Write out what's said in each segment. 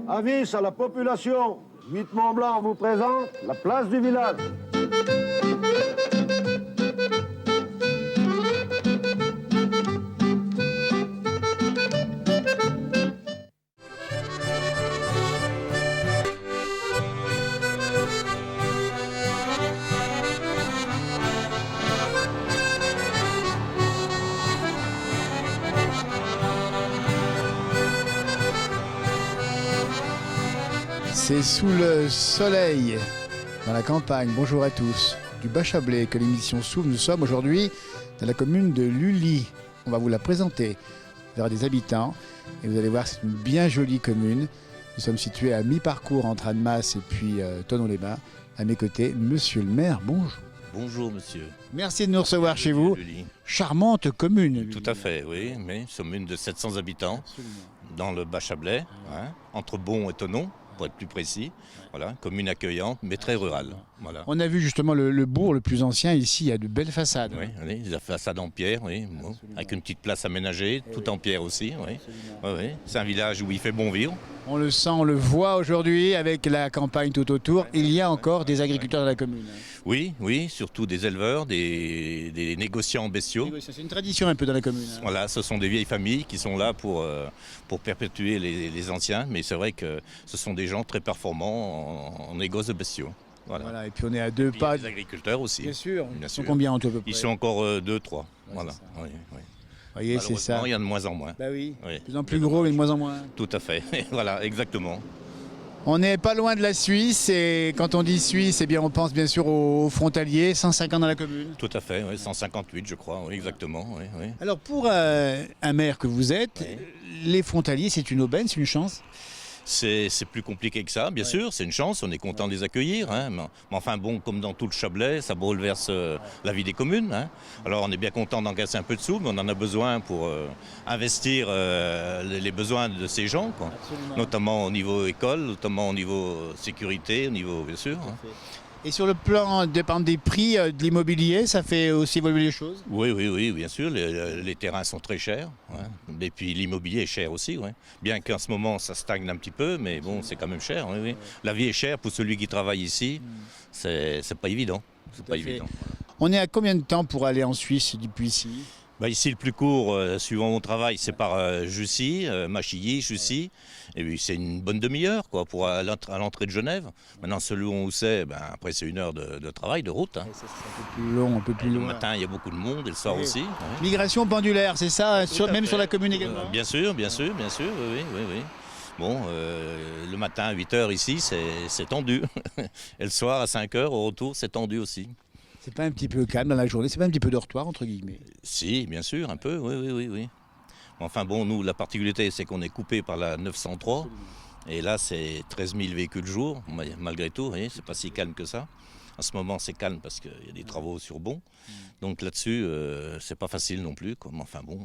Avis à la population, 8 Mont-Blanc vous présente la place du village. C'est sous le soleil, dans la campagne, bonjour à tous, du Bas-Chablais que l'émission s'ouvre. Nous sommes aujourd'hui dans la commune de Lully. On va vous la présenter. Il y aura des habitants et vous allez voir, c'est une bien jolie commune. Nous sommes situés à mi-parcours entre Annemasse et puis Thonon-les-Bains. À mes côtés, monsieur le maire, bonjour. Bonjour monsieur. Merci de nous recevoir chez vous. Lully. Charmante commune. Tout à fait, oui, mais nous sommes une de 700 habitants dans le Bas-Chablais, entre Bon et Thonon, pour être plus précis. Voilà, commune accueillante, mais très rurale. Voilà. On a vu justement le bourg le plus ancien. Ici, il y a de belles façades. Oui, la façade en pierre, oui, bon, avec une petite place aménagée, tout en pierre aussi. Oui. Oui. C'est un village où il fait bon vivre. On le sent, on le voit aujourd'hui avec la campagne tout autour. Il y a encore des agriculteurs dans la commune. Oui, surtout des éleveurs, des négociants bestiaux. C'est une tradition un peu dans la commune. Voilà, ce sont des vieilles familles qui sont là pour perpétuer les anciens, mais c'est vrai que ce sont des gens très performants en négoce de bestiaux. Voilà, et puis on est à deux Puis pas. des agriculteurs aussi. Bien sûr. Bien Ils sont sûr. combien en tout à peu près? Ils sont encore 2, 3. Voilà. Oui. Vous voyez, c'est ça. Il y en a de moins en moins. Bah oui. Oui. De plus en plus gros, mais de moins en moins. Tout à fait. Voilà, exactement. On n'est pas loin de la Suisse et quand on dit Suisse, eh bien on pense bien sûr aux frontaliers, 150 dans la commune. Tout à fait, oui, 158 je crois, oui, exactement. Oui. Alors pour un maire que vous êtes, les frontaliers, c'est une aubaine, c'est une chance? C'est plus compliqué que ça, bien sûr, c'est une chance, on est content de les accueillir. Mais enfin bon, comme dans tout le Chablais, ça bouleverse la vie des communes. Alors on est bien content d'encaisser un peu de sous, mais on en a besoin pour investir les besoins de ces gens, quoi. Notamment au niveau école, notamment au niveau sécurité, au niveau, bien sûr. Et sur le plan des prix de l'immobilier, ça fait aussi évoluer les choses? Oui, bien sûr, les terrains sont très chers. Et puis l'immobilier est cher aussi. Bien qu'en ce moment ça stagne un petit peu, mais bon, c'est quand même cher. Oui. La vie est chère pour celui qui travaille ici, c'est pas évident. On est à combien de temps pour aller en Suisse depuis ici? Ici, le plus court, suivant mon travail, c'est par Jussy, Machilly, Jussy. Et puis c'est une bonne demi-heure quoi, pour à l'entrée de Genève. Maintenant, selon où c'est, après c'est 1 heure de travail, de route. C'est un peu plus long, Le matin, il y a beaucoup de monde, et le soir aussi. Migration pendulaire, c'est ça, même sur la commune également? Bien sûr, oui. Bon, le matin à 8 h ici, c'est tendu. Et le soir à 5 h au retour, c'est tendu aussi. C'est pas un petit peu calme dans la journée, c'est pas un petit peu dortoir entre guillemets? Si, bien sûr, un peu, oui. Enfin bon, nous, la particularité, c'est qu'on est coupé par la 903. Absolument. Et là, c'est 13 000 véhicules jour, malgré tout, c'est pas si calme que ça. En ce moment, c'est calme parce qu'il y a des travaux sur Bon. Donc là-dessus, c'est pas facile non plus. Enfin bon,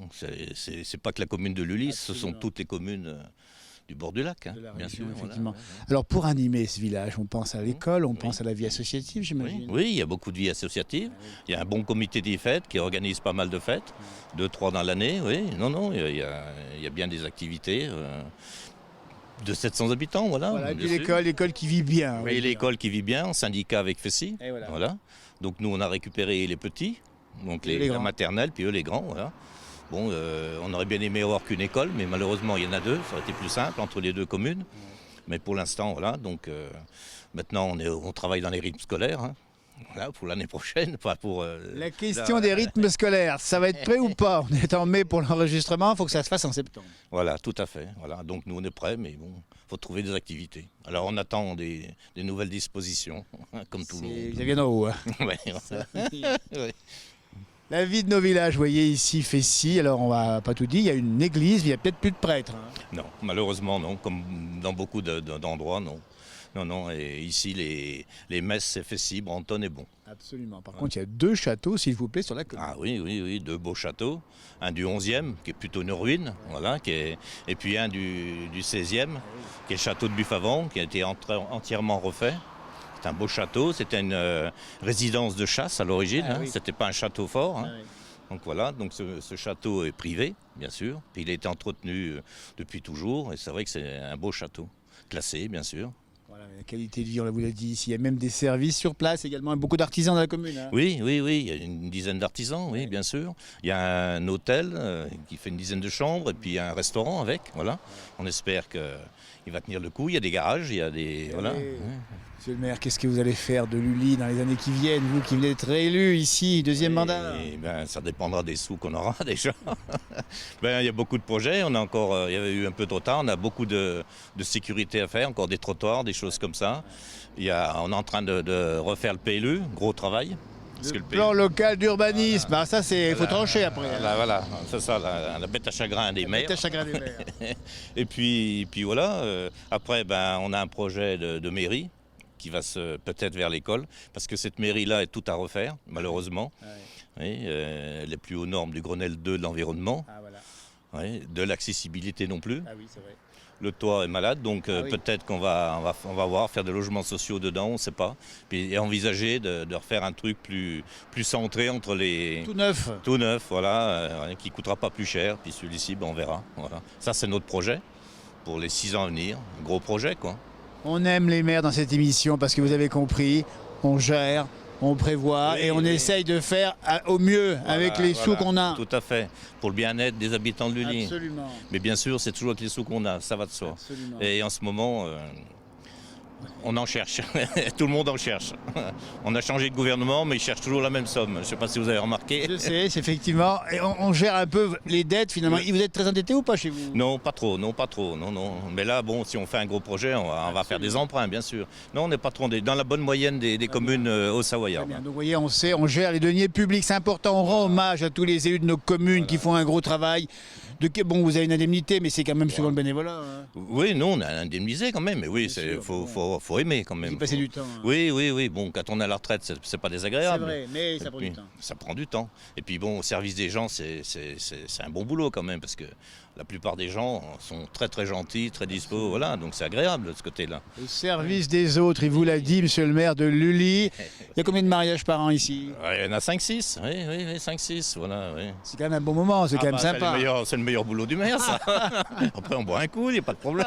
c'est pas que la commune de Lully, ce sont toutes les communes du bord du lac, bien sûr. Effectivement. Voilà. Alors pour animer ce village, on pense à l'école, on pense à la vie associative, j'imagine. Oui, il y a beaucoup de vie associative. Il y a un bon comité des fêtes qui organise pas mal de fêtes, 2, 3 dans l'année. Oui, il y a bien des activités. De 700 habitants, voilà. Et puis l'école qui vit bien. Oui, l'école qui vit bien, en syndicat avec Fessy. Voilà. Donc nous, on a récupéré les petits, donc la maternelle, puis eux les grands, voilà. Bon, on aurait bien aimé avoir qu'une école, mais malheureusement, il y en a 2. Ça aurait été plus simple entre les 2 communes. Mais pour l'instant, voilà. Donc maintenant, on travaille dans les rythmes scolaires. Voilà, pour l'année prochaine. La question des rythmes scolaires, ça va être prêt ou pas? On est en mai pour l'enregistrement, il faut que ça se fasse en septembre. Voilà, tout à fait. Voilà. Donc nous, on est prêts, mais bon, il faut trouver des activités. Alors on attend des nouvelles dispositions, comme tout le monde. Ça vient d'en haut. Ouais. La vie de nos villages, vous voyez ici, Fessy, alors on va pas tout dire, il y a une église, il n'y a peut-être plus de prêtres. Non, malheureusement non, comme dans beaucoup d'endroits, non. Non, et ici les messes c'est Fessy, Brantôme et Bon. Absolument. Par contre, il y a 2 châteaux, s'il vous plaît, sur la commune. Ah oui, 2 beaux châteaux. Un du 11e, qui est plutôt une ruine, voilà, et puis un du 16e, qui est le château de Buffavant, qui a été entièrement refait. C'est un beau château, c'était une résidence de chasse à l'origine, C'était pas un château fort. Donc voilà, donc ce château est privé, bien sûr, puis il a été entretenu depuis toujours, et c'est vrai que c'est un beau château. classés bien sûr. Voilà, la qualité de vie, on vous l'a dit ici. Il y a même des services sur place également, beaucoup d'artisans dans la commune. Hein. Oui, il y a une dizaine d'artisans, oui, bien sûr. Il y a un hôtel qui fait une dizaine de chambres et puis un restaurant avec, voilà. On espère qu'il va tenir le coup. Il y a des garages, il y a des... Voilà. Monsieur le maire, qu'est-ce que vous allez faire de Lully dans les années qui viennent, vous qui venez d'être élu ici, deuxième mandat? Ça dépendra des sous qu'on aura déjà. Il y a beaucoup de projets, on a encore, il y avait eu un peu de retard, on a beaucoup de sécurité à faire, encore des trottoirs, des choses comme ça. On est en train de refaire le PLU, gros travail. Le plan local d'urbanisme, voilà. Ça il faut trancher après. Voilà, c'est ça, la bête à chagrin des maires. Bête à chagrin des maires. Et puis voilà, après on a un projet de mairie qui va peut-être vers l'école, parce que cette mairie-là est tout à refaire, malheureusement. Oui, elle n'est plus aux normes du Grenelle 2 de l'environnement, de l'accessibilité non plus. Ah oui, c'est vrai. Le toit est malade, donc peut-être qu'on va voir, faire des logements sociaux dedans, on ne sait pas. Puis envisager de refaire un truc plus centré entre les... Tout neuf. Tout neuf, voilà, qui ne coûtera pas plus cher. Puis celui-ci, on verra. Voilà. Ça, c'est notre projet pour les 6 ans à venir. Un gros projet, quoi. On aime les maires dans cette émission parce que vous avez compris, on gère, on prévoit et on essaye de faire au mieux avec les sous qu'on a. Tout à fait, pour le bien-être des habitants de Lully. Absolument. Mais bien sûr, c'est toujours avec les sous qu'on a, ça va de soi. Absolument. Et en ce moment, on en cherche, tout le monde en cherche. On a changé de gouvernement, mais ils cherchent toujours la même somme. Je ne sais pas si vous avez remarqué. Je sais, c'est effectivement. Et on gère un peu les dettes finalement. Vous êtes très endetté ou pas chez vous? Non, pas trop, non. Mais là, si on fait un gros projet, on va faire des emprunts, bien sûr. Non, on n'est pas trop dans la bonne moyenne des communes haut-savoyardes. Donc vous voyez, on gère les deniers publics, c'est important. On rend hommage à tous les élus de nos communes qui font un gros travail. Bon, vous avez une indemnité, mais c'est quand même souvent le bénévolat. Hein. Oui, non, on a indemnisé quand même, mais oui, il faut aimer quand même. Il passer du temps. Hein. Oui. Bon, quand on est à la retraite, c'est pas désagréable. C'est vrai, mais ça prend du temps. Ça prend du temps. Et puis bon, au service des gens, c'est un bon boulot quand même, parce que la plupart des gens sont très très gentils, très dispos, voilà, donc c'est agréable de ce côté-là. Au service des autres, il vous l'a dit, monsieur le maire de Lully. Il y a combien de mariages par an ici? Il y en a 5-6, oui, 5-6, voilà. Oui. C'est quand même un bon moment, c'est quand même sympa. C'est le meilleur boulot du maire, ça. Après, on boit un coup, il n'y a pas de problème.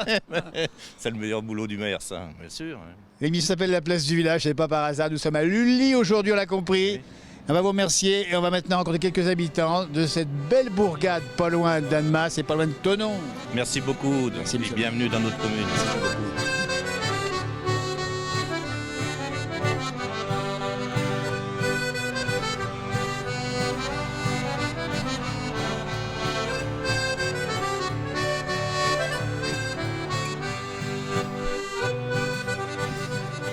C'est le meilleur boulot du maire, ça, bien sûr. L'émission s'appelle La Place du Village, c'est pas par hasard, nous sommes à Lully aujourd'hui, on l'a compris. Oui. On va vous remercier et on va maintenant rencontrer quelques habitants de cette belle bourgade pas loin d'Annemasse et pas loin de Thonon. Merci beaucoup, bienvenue dans notre commune. Merci beaucoup.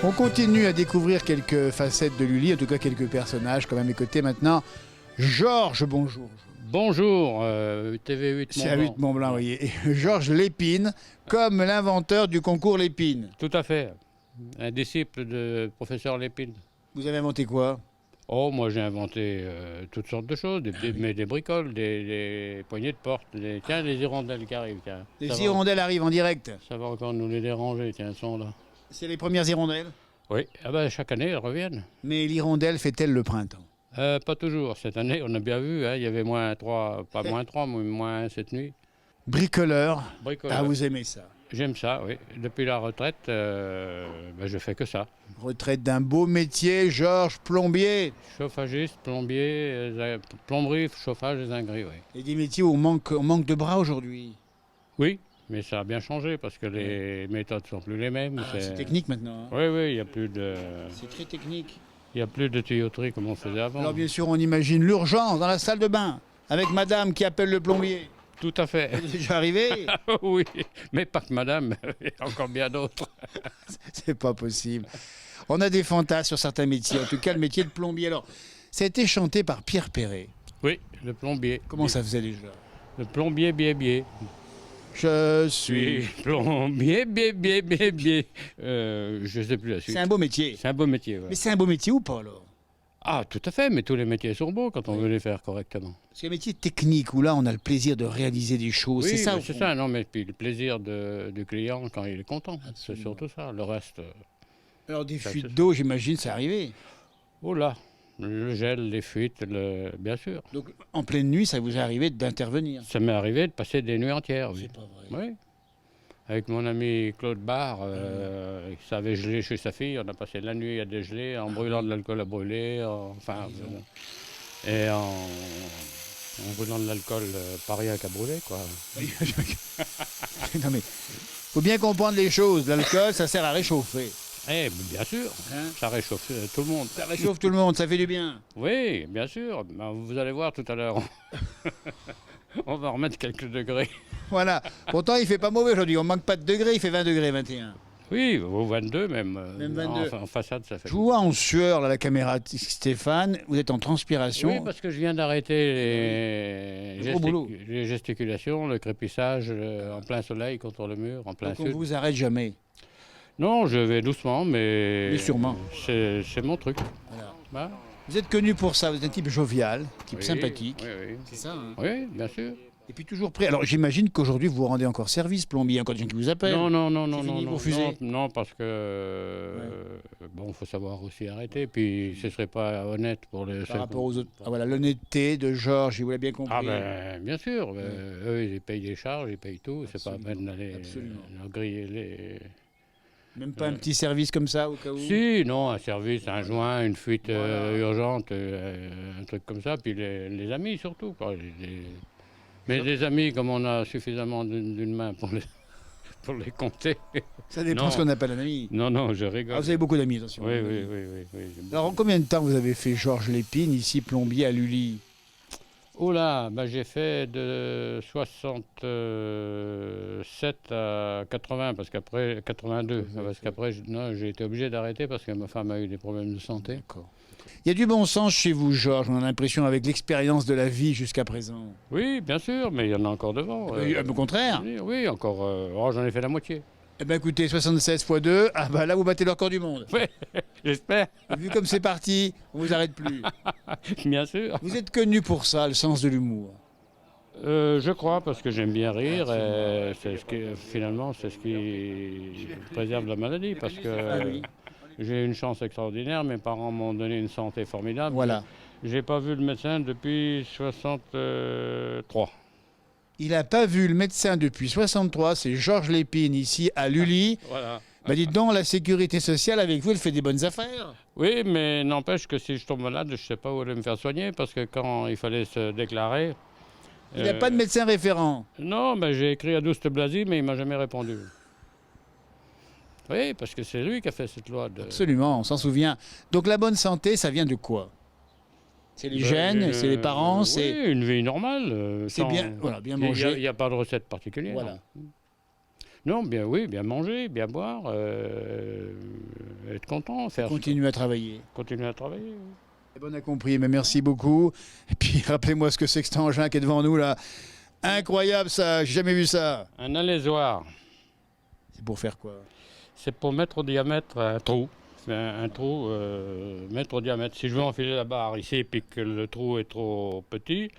On continue à découvrir quelques facettes de Lully, en tout cas quelques personnages. Comme à mes côtés maintenant, Georges, bonjour. Bonjour, TV8 Mont-Blanc. C'est à 8 Mont-Blanc, oui. Et Georges Lépine, comme l'inventeur du concours Lépine. Tout à fait, un disciple de professeur Lépine. Vous avez inventé quoi? Oh, moi j'ai inventé toutes sortes de choses, des bricoles, des poignées de porte, tiens, les hirondelles qui arrivent. Tiens. Les hirondelles arrivent en direct. Ça va encore nous les déranger, tiens, elles sont là. C'est les premières hirondelles? Oui, chaque année elles reviennent. Mais l'hirondelle fait-elle le printemps? Pas toujours. Cette année, on a bien vu, il y avait -3, pas -3, mais -1 cette nuit. Bricoleur. Bricoleur. Vous aimez ça? J'aime ça, oui. Depuis la retraite, je fais que ça. Retraite d'un beau métier, Georges, plombier. Chauffagiste, plombier, plomberie, chauffage et zinguerie, oui. Et des métiers où on manque de bras aujourd'hui? Oui. Mais ça a bien changé parce que les méthodes sont plus les mêmes. C'est technique maintenant. Hein. Oui, il n'y a plus de... C'est très technique. Il n'y a plus de tuyauterie comme on faisait avant. Alors bien sûr, on imagine l'urgence dans la salle de bain, avec madame qui appelle le plombier. Tout à fait. C'est déjà arrivé? Oui, mais pas que madame, il y a encore bien d'autres. C'est pas possible. On a des fantasmes sur certains métiers, en tout cas le métier de plombier. Alors, ça a été chanté par Pierre Perret. Oui, le plombier. Comment ça faisait déjà? Le plombier biais. Je suis plombier, biais. Je ne sais plus la suite. C'est un beau métier. C'est un beau métier, ouais. Mais c'est un beau métier ou pas alors? Ah, tout à fait, mais tous les métiers sont beaux quand on veut les faire correctement. C'est un métier technique où là on a le plaisir de réaliser des choses, oui, c'est ça? C'est ça, non, mais puis le plaisir du client quand il est content, c'est surtout ça. Le reste. Alors des fuites d'eau, j'imagine, c'est arrivé? Oh là, le gel, les fuites, bien sûr. Donc en pleine nuit, ça vous est arrivé d'intervenir? Ça m'est arrivé de passer des nuits entières, oui. C'est pas vrai. Oui. avec mon ami Claude Barre, ça avait gelé chez sa fille. On a passé la nuit à dégeler, en brûlant de l'alcool à brûler, et en brûlant de l'alcool, pas rien qu'à brûler, quoi. Non mais, faut bien comprendre les choses. L'alcool, ça sert à réchauffer. Eh bien sûr, Hein? ça réchauffe tout le monde. Ça réchauffe tout le monde, ça fait du bien. Oui, bien sûr. Ben, vous allez voir tout à l'heure. On va remettre quelques degrés. Voilà. Pourtant, il fait pas mauvais aujourd'hui. On manque pas de degrés, il fait 20 degrés, 21. Oui, au 22 même. Même 22. En façade, ça fait. Je vous vois en sueur, là, la caméra, Stéphane. Vous êtes en transpiration. Oui, parce que je viens d'arrêter Gros boulot. les gesticulations, le crépissage en plein soleil contre le mur, en plein Donc on sud. vous arrête jamais. Non, je vais doucement, mais sûrement. c'est mon truc. Voilà. Hein? Vous êtes connu pour ça. Vous êtes un type jovial, type Oui, sympathique. Oui, oui. C'est ça, hein. Oui, bien sûr. Et puis toujours prêt. Alors j'imagine qu'aujourd'hui vous rendez encore service, plombier, encore des gens qui vous appellent. Non, C'est fini, vous refusez non, parce que bon, faut savoir aussi arrêter. Puis ce serait pas honnête pour les. Par rapport aux autres. Ah, voilà, l'honnêteté de Georges, il vous l'a bien compris. Ah ben, bien sûr. Eux, ils payent des charges, ils payent tout. C'est pas la peine d'aller leur griller les. Même pas un petit service comme ça au cas où. Si, non, un service, un joint, une fuite urgente, un truc comme ça. Puis les amis surtout, quoi. Mais les amis, comme on a suffisamment d'une main pour les compter. Ça dépend Non. ce qu'on appelle un ami. Non, je rigole. Ah, vous avez beaucoup d'amis, attention. Oui. Alors en combien de temps vous avez fait Georges Lépine, ici plombier à Lully? Oh là, ben j'ai fait de 67 à 80, parce qu'après 82, parce qu'après j'ai été obligé d'arrêter parce que ma femme a eu des problèmes de santé. D'accord. Il y a du bon sens chez vous, Georges, on a l'impression avec l'expérience de la vie jusqu'à présent. Oui, bien sûr, mais il y en a encore devant. Au contraire. Oui, encore. J'en ai fait la moitié. Eh bien écoutez, 76 x 2, ah bah là vous battez le record du monde. Oui, j'espère. Vu comme c'est parti, on vous arrête plus. Bien sûr. Vous êtes connu pour ça, le sens de l'humour. Je crois, parce que j'aime bien rire, et finalement, c'est ce qui préserve la maladie, parce que oui. j'ai une chance extraordinaire, mes parents m'ont donné une santé formidable. Voilà. J'ai pas vu le médecin depuis 63. Il n'a pas vu le médecin depuis 63, c'est Georges Lépine ici à Lully. Voilà. Bah dites donc, la sécurité sociale avec vous, elle fait des bonnes affaires. Oui, mais n'empêche que si je tombe malade, je sais pas où aller me faire soigner, parce que quand il fallait se déclarer... Il n'a pas de médecin référent. Non, ben, j'ai écrit à Douste Blazy, mais il m'a jamais répondu. Oui, parce que c'est lui qui a fait cette loi. Absolument, on s'en souvient. Donc la bonne santé, ça vient de quoi? C'est les gènes, c'est les parents, c'est... Oui, une vie normale. C'est bien, voilà, bien manger. Il n'y a pas de recette particulière. Voilà. Non, bien oui, bien manger, bien boire, être content, Continuer à travailler. continuer à travailler. Oui. Eh ben, on a compris, mais merci beaucoup. Et puis rappelez-moi ce que c'est que cet engin qui est devant nous là. Incroyable ça, j'ai jamais vu ça. Un alésoir, C'est pour faire quoi? c'est pour mettre au diamètre un trou. Un trou, mettre au diamètre. Si je veux enfiler la barre ici et puis que le trou est trop petit,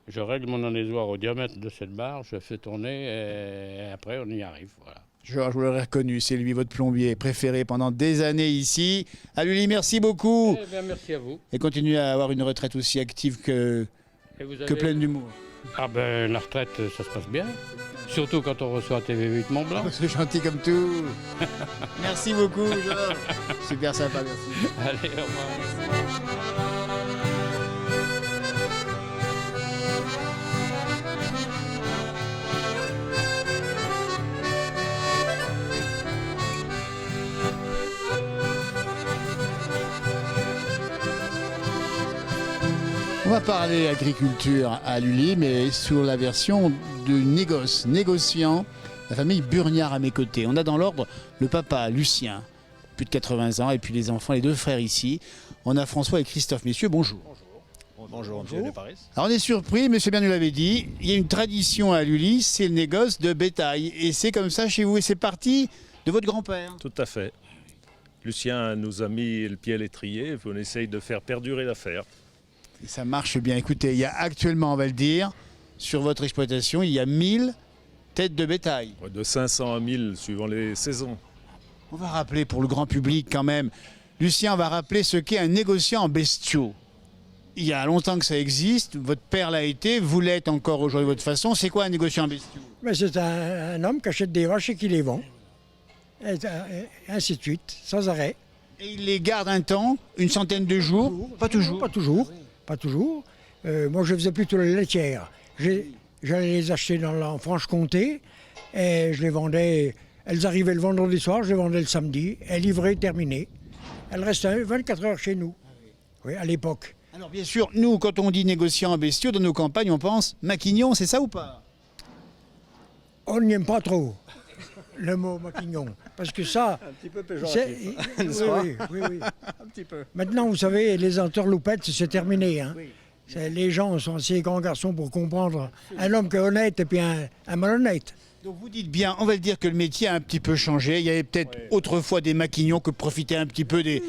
je règle mon alésoir au diamètre de cette barre, je fais tourner et après on y arrive. Voilà. Georges, vous l'avez reconnu, c'est lui votre plombier préféré pendant des années ici. À Lully, merci beaucoup. Eh bien, merci à vous. Et continuez à avoir une retraite aussi active que Et vous que pleine d'humour. Ah ben la retraite, ça se passe bien. Surtout quand on reçoit TV8 Mont Blanc. C'est gentil comme tout. Merci beaucoup, Georges. Super sympa, merci. Allez, au revoir. On va parler agriculture à Lully, mais sur la version de négoce, négociant, la famille Burniard à mes côtés. On a dans l'ordre le papa, Lucien, plus de 80 ans, et puis les enfants, les deux frères ici. On a François et Christophe. Messieurs, bonjour. Bonjour, monsieur Desparis. Alors on est surpris, monsieur Bernu l'avait dit, il y a une tradition à Lully, c'est le négoce de bétail. Et c'est comme ça chez vous, et c'est parti de votre grand-père. Tout à fait. Lucien nous a mis le pied à l'étrier, on essaye de faire perdurer l'affaire. Et ça marche bien. Écoutez, il y a actuellement, on va le dire, sur votre exploitation, il y a 1000 têtes de bétail. De 500 à 1000 suivant les saisons. On va rappeler pour le grand public quand même, Lucien, on va rappeler ce qu'est un négociant en bestiaux. il y a longtemps que ça existe, votre père l'a été, vous l'êtes encore aujourd'hui de votre façon. C'est quoi un négociant en bestiaux? Mais c'est un homme qui achète des vaches et qui les vend. Et ainsi de suite, sans arrêt. Et il les garde un temps, une centaine de jours? Pas toujours. Pas toujours. Pas toujours. Moi, je faisais plutôt les laitières. J'allais les acheter en Franche-Comté et je les vendais. Elles arrivaient le vendredi soir, je les vendais le samedi. Elles livraient, terminées. Elles restaient 24 heures chez nous. Oui, à l'époque. Alors bien sûr, nous, quand on dit négociant en bestiaux, dans nos campagnes, on pense maquignon, c'est ça ou pas? On n'y aime pas trop le mot maquignon. Parce que ça. Un petit peu péjoratif. Oui. Un petit peu. Maintenant, vous savez, les entourloupettes, c'est terminé. Hein. Oui. Les gens sont assez grands garçons pour comprendre un homme qui est honnête et puis un malhonnête. Donc vous dites bien, on va le dire que le métier a un petit peu changé. Il y avait peut-être autrefois des maquignons que profitaient un petit peu des...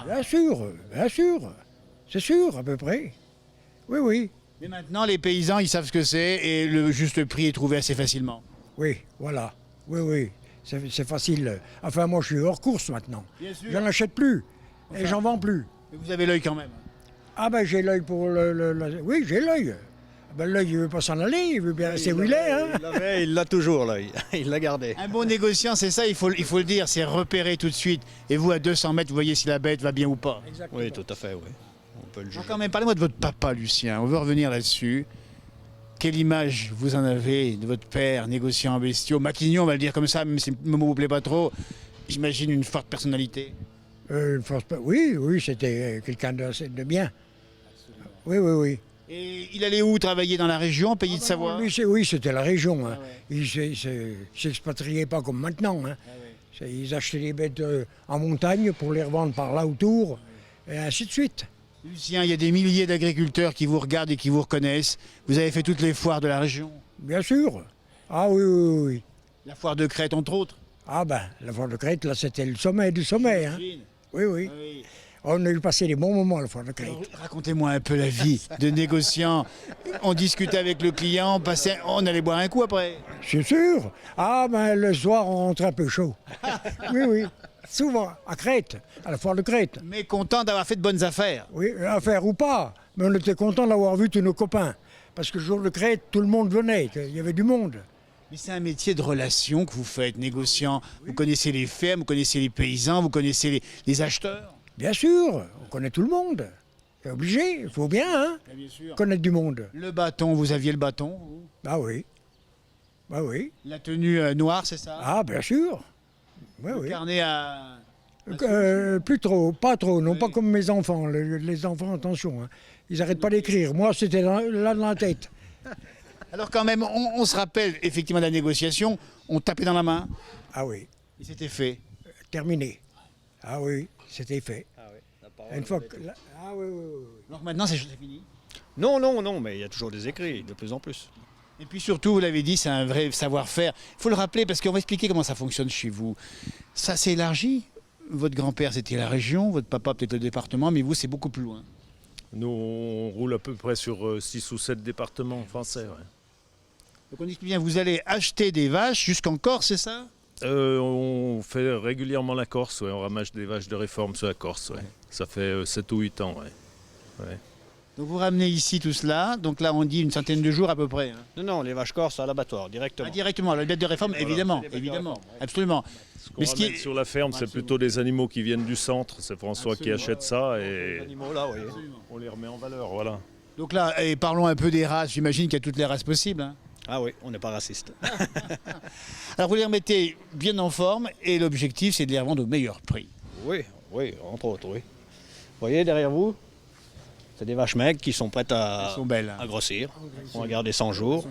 Bien sûr. C'est sûr, à peu près. Oui. Mais maintenant, les paysans, ils savent ce que c'est et le juste prix est trouvé assez facilement. Oui, voilà. Oui. C'est facile. Enfin, moi, je suis hors course maintenant. Bien sûr. J'en achète plus. Et j'en vends plus. Mais vous avez l'œil quand même. Ah ben, j'ai l'œil pour Oui, j'ai l'œil. Ben, l'œil, il veut pas s'en aller, il veut bien rester où il est. Hein. Il l'a toujours, là. Il l'a gardé. Un bon négociant, c'est ça, il faut le dire, c'est repérer tout de suite. Et vous, à 200 mètres, vous voyez si la bête va bien ou pas. Exactement. Oui, tout à fait, oui. On peut le juger. Alors quand même, parlez-moi de votre papa, Lucien. On veut revenir là-dessus. Quelle image vous en avez de votre père, négociant en bestiaux? Maquignon, on va le dire comme ça, même si le mot vous plaît pas trop. J'imagine une forte personnalité. Oui, c'était quelqu'un de bien. Oui. Et il allait où travailler dans la région, pays de Savoie? Oui, c'était la région. Hein. Ils ne s'expatriaient pas comme maintenant. Hein. Ils achetaient les bêtes en montagne pour les revendre par là autour, et ainsi de suite. Lucien, il y a des milliers d'agriculteurs qui vous regardent et qui vous reconnaissent. Vous avez fait toutes les foires de la région? Bien sûr. Ah oui. La foire de Crète, entre autres? Ah ben, la foire de Crète, là, c'était le sommet du sommet. Hein. Oui. On a eu passé des bons moments à la foire de Crète. Racontez-moi un peu la vie de négociant. On discutait avec le client, on allait boire un coup après. C'est sûr. Ah ben, le soir, on rentrait un peu chaud. Oui. Souvent, à Crète, à la foire de Crète. Mais content d'avoir fait de bonnes affaires. Oui, affaire ou pas, mais on était content d'avoir vu tous nos copains. Parce que le jour de Crète, tout le monde venait, il y avait du monde. Mais c'est un métier de relation que vous faites, négociant. Vous connaissez les fermes, vous connaissez les paysans, vous connaissez les acheteurs. Bien sûr, on connaît tout le monde. C'est obligé, il faut bien, hein, Bien sûr. connaître du monde. Le bâton, vous aviez le bâton, vous? Bah oui. La tenue noire, c'est ça? Ah, bien sûr. Le carnet à... Plus trop, pas trop, non, pas comme mes enfants. Les enfants, attention, hein. Ils n'arrêtent pas d'écrire. Moi, c'était là dans la tête. Alors quand même, on se rappelle effectivement de la négociation, on tapait dans la main Ah oui, et c'était fait. terminé. Ah oui, c'était fait. Une fois que... Ah oui. Donc maintenant, c'est fini. Non, mais il y a toujours des écrits, de plus en plus. Et puis surtout, vous l'avez dit, c'est un vrai savoir-faire. Il faut le rappeler parce qu'on va expliquer comment ça fonctionne chez vous. Ça s'est élargi. Votre grand-père, c'était la région, votre papa, peut-être le département, mais vous, c'est beaucoup plus loin. Nous, on roule à peu près sur 6 ou 7 départements français. Ouais. Donc on explique bien, vous allez acheter des vaches jusqu'en Corse, c'est ça? On fait régulièrement la Corse, ouais. On ramasse des vaches de réforme sur la Corse. Ouais. Ça fait 7 ou 8 ans. Ouais. Donc vous ramenez ici tout cela, donc là on dit une centaine de jours à peu près. Hein. Non, les vaches corses à l'abattoir, directement. Ah, directement, la bête de réforme, évidemment, c'est les bêtes de réforme, ouais. absolument. Ce qu'on Mais ce qui ramène est- sur la ferme, c'est plutôt des animaux qui viennent du centre. C'est François qui achète ça Les et animaux là, oui. on les remet en valeur. Voilà. Donc là, et parlons un peu des races, j'imagine qu'il y a toutes les races possibles. Hein. Ah oui, on n'est pas raciste. Alors vous les remettez bien en forme et l'objectif c'est de les revendre au meilleur prix. Oui, entre autres, oui. Vous voyez derrière vous, c'est des vaches maigres qui sont prêtes Elles sont belles. hein. à grossir. On va garder 100 jours.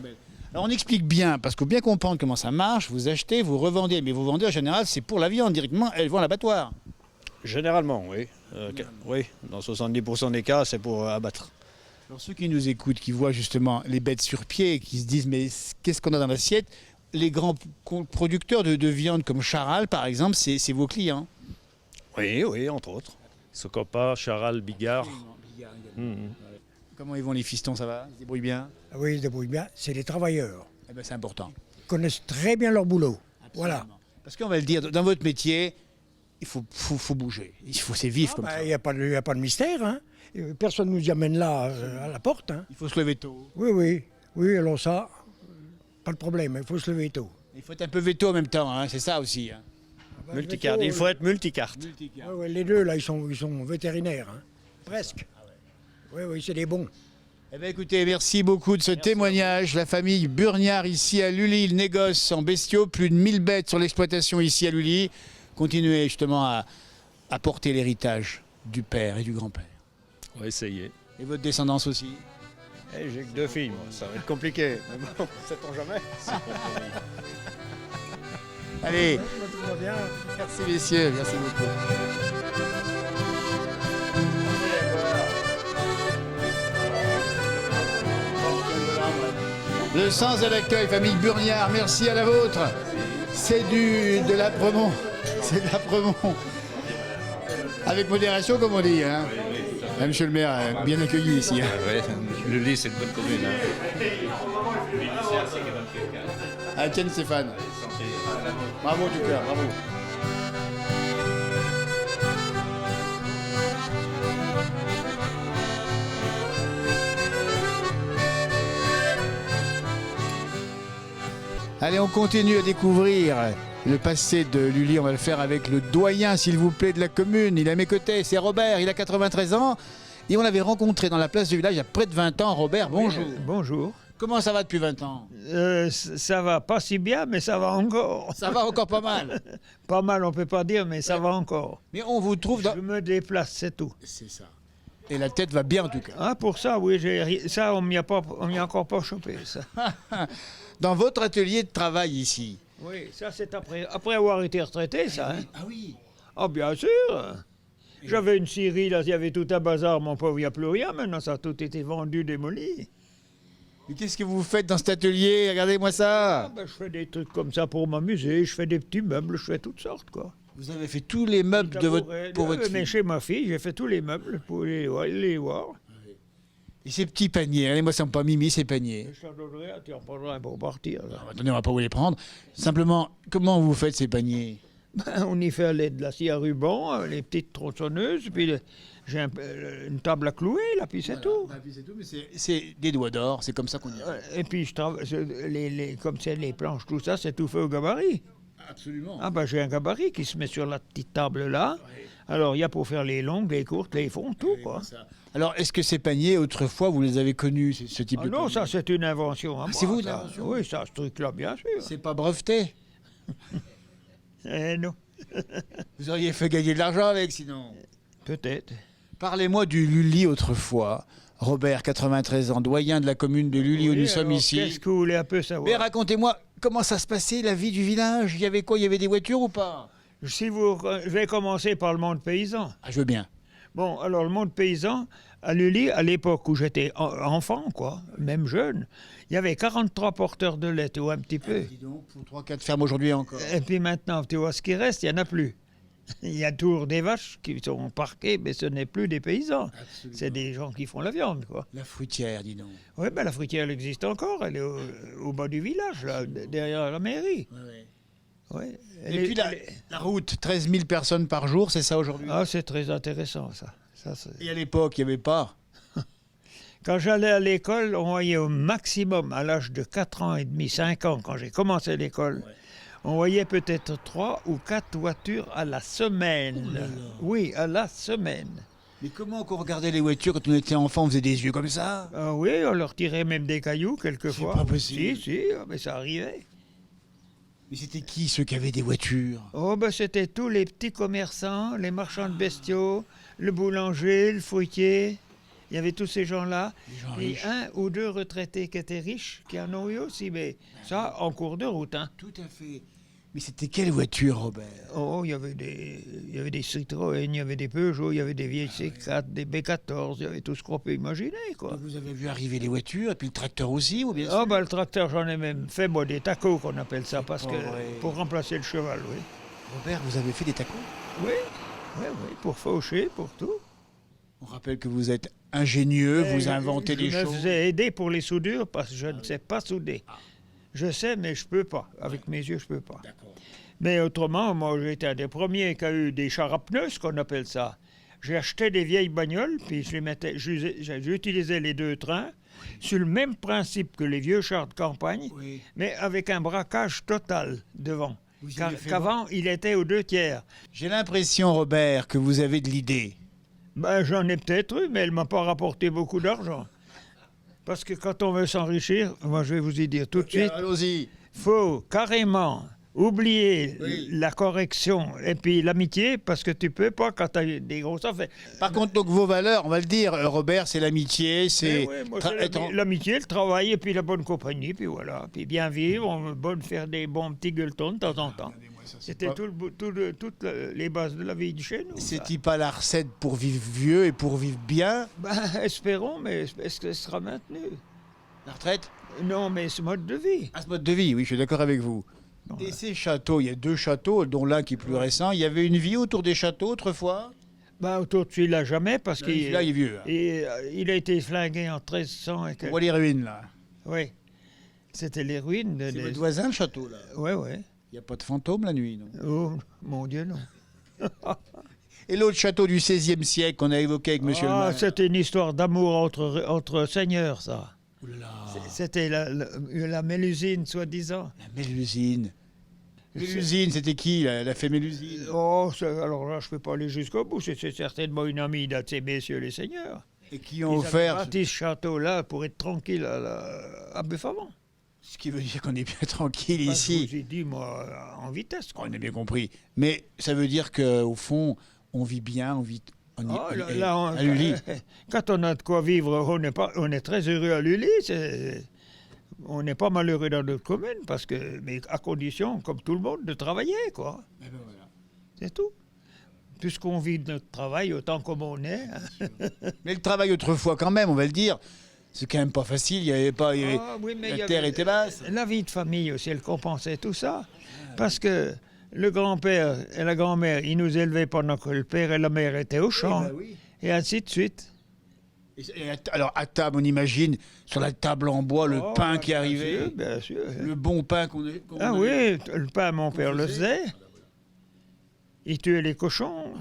Alors on explique bien, parce qu'il faut bien comprendre comment ça marche, vous achetez, vous revendez, mais vous vendez en général c'est pour la viande directement, elles vont à l'abattoir. Généralement, oui. Oui, dans 70% des cas, c'est pour abattre. Alors ceux qui nous écoutent, qui voient justement les bêtes sur pied et qui se disent mais qu'est-ce qu'on a dans l'assiette, les grands producteurs de viande comme Charal par exemple, c'est vos clients. Oui, entre autres. Socopa, Charal, Bigard. Comment ils vont les fistons, ça va? Ils se débrouillent bien? Ah oui, ils se débrouillent bien. C'est des travailleurs. Eh ben, c'est important. Ils connaissent très bien leur boulot. Voilà. Parce qu'on va le dire, dans votre métier, il faut bouger. C'est vif comme ça. Il n'y a pas de mystère. Hein. Personne ne nous y amène là, à la porte. Hein. Il faut se lever tôt. Oui, alors ça, pas de problème, il faut se lever tôt. Il faut être un peu veto en même temps, hein, c'est ça aussi. Hein. Multicarte, il faut être multicarte. Ouais, les deux, là, ils sont vétérinaires, hein. Presque. Oui, c'est des bons. Eh bien, écoutez, merci beaucoup de ce témoignage. La famille Burniard ici à Lully, le négoce en bestiaux, plus de 1000 bêtes sur l'exploitation ici à Lully. Continuez justement à porter l'héritage du père et du grand-père. On va essayer. Et votre descendance aussi. Eh, j'ai que 2 filles, moi, ça va être compliqué. Mais bon, sait-on jamais. Allez, Tout va bien. merci messieurs, merci beaucoup. Le sens de l'accueil, famille Burniard, merci à la vôtre. C'est de l'apremont. C'est de l'apremont. Avec modération, comme on dit. Hein. Monsieur le maire, bien accueilli ici. Hein. Ouais, le lit, c'est une bonne commune. Ah, tiens, Stéphane. Bravo du cœur, bravo. Allez, on continue à découvrir le passé de Lully. On va le faire avec le doyen, s'il vous plaît, de la commune. Il est à mes côtés, c'est Robert, il a 93 ans. Et on l'avait rencontré dans la place du village il y a près de 20 ans. Robert, bonjour. Bonjour. Comment ça va depuis 20 ans? Ça va pas si bien, mais ça va encore. Ça va encore pas mal. Pas mal, on peut pas dire, mais ça va encore. Mais on vous trouve dans... Je me déplace, c'est tout. C'est ça. Et la tête va bien en tout cas. Ah, pour ça, oui, ça, on m'y a encore pas chopé, ça. Dans votre atelier de travail ici. Oui, ça, c'est après avoir été retraité, ça. Hein. Ah oui. Ah, bien sûr. J'avais une scierie, là, il y avait tout un bazar, mon pauvre, il n'y a plus rien. Maintenant, ça a tout été vendu, démoli. Mais qu'est-ce que vous faites dans cet atelier? Regardez-moi ça. Ah, ben, je fais des trucs comme ça pour m'amuser, je fais des petits meubles, je fais toutes sortes, quoi. Vous avez fait tous les meubles de pour votre Mais fille. chez ma fille, j'ai fait tous les meubles pour les voir. Et ces petits paniers, regardez-moi, ça me pas mimi ces paniers. Je t'en donnerai, tu en prendras un pour partir. Là. Attendez, on va pas vous les prendre. Simplement, comment vous faites ces paniers? Ben, on y fait à l'aide de la scie à ruban, les petites tronçonneuses, puis j'ai une table à clouer, là, puis c'est tout. Bah, puis c'est tout, mais c'est des doigts d'or, c'est comme ça qu'on dit. Et puis, comme c'est les planches, tout ça, c'est tout fait au gabarit. Absolument. Ah ben, j'ai un gabarit qui se met sur la petite table là. Alors, il y a pour faire les longues, les courtes, les fonds, tout, quoi. Alors, est-ce que ces paniers, autrefois, vous les avez connus, ce type de Non, panier? ça, c'est une invention à moi. c'est vous, ça. l'invention? Oui, ça, ce truc-là, bien sûr. C'est pas breveté. Non, Vous auriez fait gagner de l'argent avec, sinon. peut-être. Parlez-moi du Lully autrefois. Robert, 93 ans, doyen de la commune de Lully où Oui, nous sommes alors, ici. Qu'est-ce que vous voulez un peu savoir? Mais racontez-moi, comment ça se passait, la vie du village? Il y avait quoi? Il y avait des voitures ou pas? Je vais commencer par le monde paysan. Ah, je veux bien. Bon, alors le monde paysan, à Lully, à l'époque où j'étais enfant, quoi, même jeune, il y avait 43 porteurs de lait, tu vois, un petit peu. Dis donc, pour 3-4 fermes aujourd'hui encore. Et puis maintenant, tu vois, ce qui reste, il n'y en a plus. Il y a toujours des vaches qui sont parquées, mais ce n'est plus des paysans. Absolument. C'est des gens qui font la viande, quoi. La fruitière, dis donc. Oui, ben la fruitière, elle existe encore. Elle est au bas du village, là, derrière la mairie. Ouais. Et puis la route, 13 000 personnes par jour, c'est ça aujourd'hui? Ah, c'est très intéressant, ça. Et à l'époque, il n'y avait pas. Quand j'allais à l'école, on voyait au maximum, à l'âge de 4 ans et demi, 5 ans, quand j'ai commencé l'école, on voyait peut-être 3 ou 4 voitures à la semaine. Oh là là. Oui, à la semaine. Mais comment qu'on regardait les voitures quand on était enfant? On faisait des yeux comme ça? Ah oui, on leur tirait même des cailloux quelquefois. C'est pas possible. Si, mais ça arrivait. Mais c'était qui ceux qui avaient des voitures? Oh, ben c'était tous les petits commerçants, les marchands de bestiaux, le boulanger, le fruitier. Il y avait tous ces gens-là. Les gens Et riches. 1 ou 2 retraités qui étaient riches, qui en ont eu aussi, mais ça, en cours de route. Hein. Tout à fait. Mais c'était quelle voiture, Robert? Oh, il y avait des Citroën, il y avait des Peugeot, il y avait des vieilles C4, des B14, il y avait tout ce qu'on peut imaginer, quoi. Donc vous avez vu arriver les voitures et puis le tracteur aussi, ou bien Ah, sûr? ben le tracteur, j'en ai même fait, moi, des tacos qu'on appelle ça, parce que vrai. pour remplacer le cheval, oui. Robert, vous avez fait des tacos? Oui, pour faucher, pour tout. On rappelle que vous êtes ingénieux, vous inventez des Je me choses. faisais aider pour les soudures parce que je ne sais pas souder. Je sais, mais je peux pas. Avec mes yeux, je peux pas. D'accord. Mais autrement, moi, j'ai été un des premiers qui a eu des chars à pneus, ce qu'on appelle ça. J'ai acheté des vieilles bagnoles, puis j'utilisais les 2 trains sur le même principe que les vieux chars de campagne, Oui. mais avec un braquage total devant. Vous avez fait Qu'avant, il était aux 2 tiers. J'ai l'impression, Robert, que vous avez de l'idée. Ben, j'en ai peut-être eu, mais elle ne m'a pas rapporté beaucoup d'argent. Parce que quand on veut s'enrichir, moi je vais vous y dire tout de suite, Allons-y. faut carrément oublier Oui. la correction et puis l'amitié, parce que tu peux pas quand tu as des grosses affaires. Par contre, donc vos valeurs, on va le dire, Robert, c'est l'amitié, c'est Eh oui, moi, tra- c'est être en- l'amitié, le travail et puis la bonne compagnie, puis voilà. Puis bien vivre, faire des bons petits gueuletons de temps en temps. C'était pas- toutes les bases de la vie de chez nous. ça. C'est-il pas la recette pour vivre vieux et pour vivre bien? Ben, espérons, mais est-ce que ce sera maintenu? La retraite? Non, mais ce mode de vie. À ce mode de vie, oui, je suis d'accord avec vous. Bon, Et ces châteaux, il y a 2 châteaux, dont l'un qui est plus récent. Il y avait une vie autour des châteaux autrefois? ben, autour de celui-là, jamais, parce qu'il Là, il est vieux. Hein. il a été flingué en 1300 et On quelques. voit les ruines, là. Oui. C'était les ruines de. C'est votre voisin, le château, là. Oui, oui. Il n'y a pas de fantôme la nuit, non? Oh, mon Dieu, non. Et l'autre château du XVIe siècle qu'on a évoqué avec monsieur le Ah, maire? c'était une histoire d'amour entre seigneurs, ça. C'était la Mélusine, soi-disant. La Mélusine. Mélusine, c'était qui, la fée Mélusine? Oh, alors là, je ne peux pas aller jusqu'au bout. C'est certainement une amie de ces messieurs les seigneurs. Et qui Ils ont avaient offert, bâti ce château-là pour être tranquille à Buffavant. ce qui veut dire qu'on est bien tranquille Enfin, ici. Je vous ai dit, moi, en vitesse. Quoi. On a bien compris. Mais ça veut dire qu'au fond, on vit bien, on vit Ah, là, à Lully. Quand on a de quoi vivre, on est très heureux à Lully. On n'est pas malheureux dans notre commune, mais à condition, comme tout le monde, de travailler, quoi. Eh ben voilà. C'est tout. Puisqu'on vit de notre travail autant comme on est. Hein. Mais le travail autrefois, quand même, on va le dire, c'est quand même pas facile. Il y avait pas, Ah, oui, mais il y la avait- terre était basse. La vie de famille aussi, elle compensait tout ça. Parce que le grand-père et la grand-mère, ils nous élevaient pendant que le père et la mère étaient au champ. oui. Et ainsi de suite. Alors à table, on imagine sur la table en bois le Oh, pain ben, qui arrivait, Bien sûr. le bon pain qu'on Ah avait. oui, le pain, mon père le faisait. faisait. Il tuait les cochons.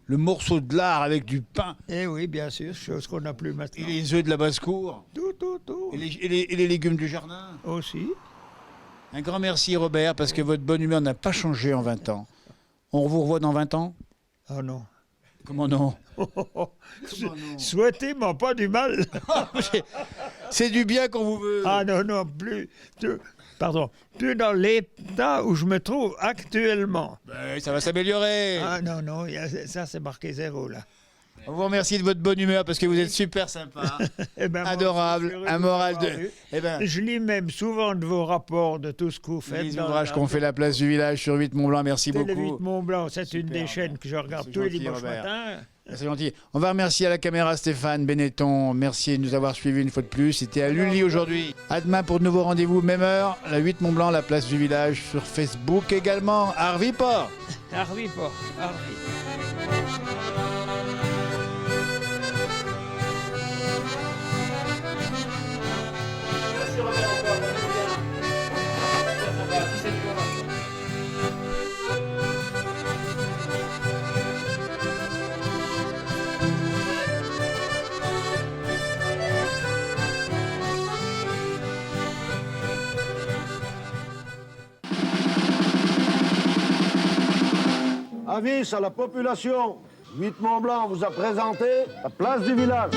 Le morceau de lard avec du pain Eh oui, bien sûr, chose qu'on n'a plus et maintenant. les œufs de la basse-cour Tout. et les légumes du jardin. Aussi. Un grand merci Robert parce que votre bonne humeur n'a pas changé en 20 ans. On vous revoit dans 20 ans? Ah non. Comment non? Souhaitez-moi pas du mal. C'est du bien qu'on vous veut. Ah non, plus dans l'état où je me trouve actuellement. Ben, ça va s'améliorer. Ah non, ça c'est marqué 0 là. On vous remercie de votre bonne humeur parce que vous êtes super sympa, Eh ben, moi, adorable, je suis heureux un de moral vous de... avoir vu. Eh ben, Je lis même souvent de vos rapports de tout ce que vous faites. les dans ouvrages la- qu'on fait la place du village sur 8 Mont-Blanc, merci Télé beaucoup. 8 Mont-Blanc, c'est une Super, des chaînes Robert. que je regarde C'est tous les gentil, dimanches Robert. matins. C'est gentil. On va remercier à la caméra Stéphane Benetton. Merci de nous avoir suivis une fois de plus. C'était à Lully aujourd'hui. À demain pour de nouveaux rendez-vous, même heure, la 8 Mont-Blanc, la place du village, sur Facebook également. Arviport. Harvey pas. Harvey. Avis à la population, 8 Mont-Blanc vous a présenté la place du village.